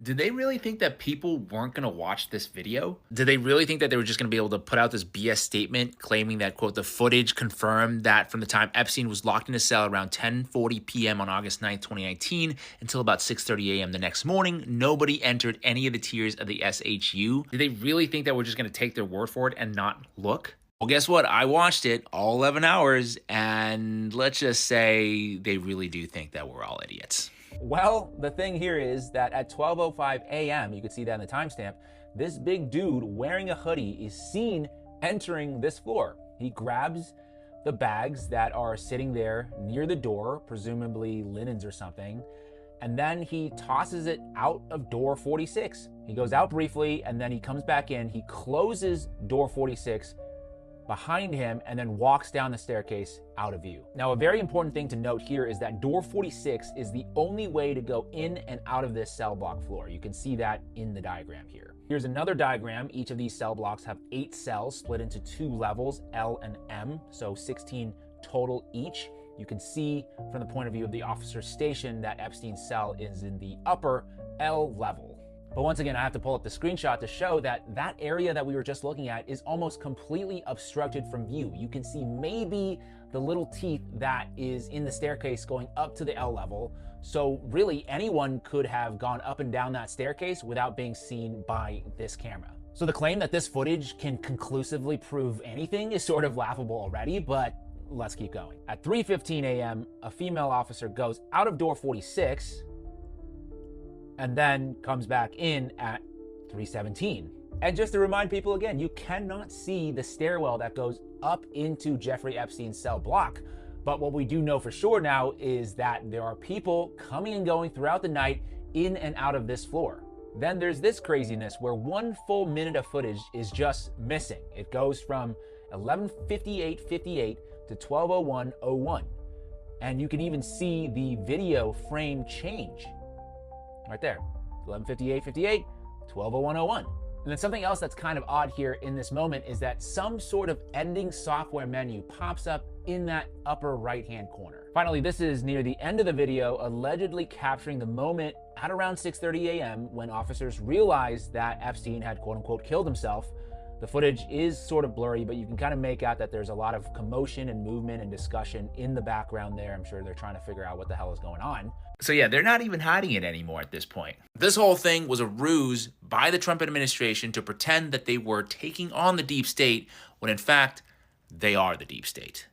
Did they really think that people weren't going to watch this video? Did they really think that they were just going to be able to put out this BS statement claiming that, quote, the footage confirmed that from the time Epstein was locked in a cell around 10:40 p.m. on August 9th, 2019 until about 6:30 a.m. the next morning, nobody entered any of the tiers of the SHU? Did they really think that we're just going to take their word for it and not look? Well, guess what? I watched it all 11 hours, and let's just say they really do think that we're all idiots. Well, the thing here is that at 12:05 a.m., you can see that in the timestamp, this big dude wearing a hoodie is seen entering this floor. He grabs the bags that are sitting there near the door, presumably linens or something, and then he tosses it out of door 46. He goes out briefly, and then he comes back in. He closes door 46 behind him and then walks down the staircase out of view. Now, a very important thing to note here is that door 46 is the only way to go in and out of this cell block floor. You can see that in the diagram here. Here's another diagram. Each of these cell blocks have 8 cells split into 2 levels, L and M, so 16 total each. You can see from the point of view of the officer's station that Epstein's cell is in the upper L level. But once again, I have to pull up the screenshot to show that that area that we were just looking at is almost completely obstructed from view. You can see maybe the little teeth that is in the staircase going up to the L level. So really anyone could have gone up and down that staircase without being seen by this camera. So the claim that this footage can conclusively prove anything is sort of laughable already, but let's keep going. At 3:15 a.m., a female officer goes out of door 46 and then comes back in at 3:17. And just to remind people again, you cannot see the stairwell that goes up into Jeffrey Epstein's cell block. But what we do know for sure now is that there are people coming and going throughout the night in and out of this floor. Then there's this craziness where 1 full minute of footage is just missing. It goes from 11:58:58 to 12:01:01. And you can even see the video frame change. Right there, 11:58:58, 12:01:01. And then something else that's kind of odd here in this moment is that some sort of editing software menu pops up in that upper right-hand corner. Finally, this is near the end of the video, allegedly capturing the moment at around 6:30 a.m. when officers realized that Epstein had quote-unquote killed himself. The footage is sort of blurry, but you can kind of make out that there's a lot of commotion and movement and discussion in the background there. I'm sure they're trying to figure out what the hell is going on. So yeah, they're not even hiding it anymore at this point. This whole thing was a ruse by the Trump administration to pretend that they were taking on the deep state when in fact, they are the deep state.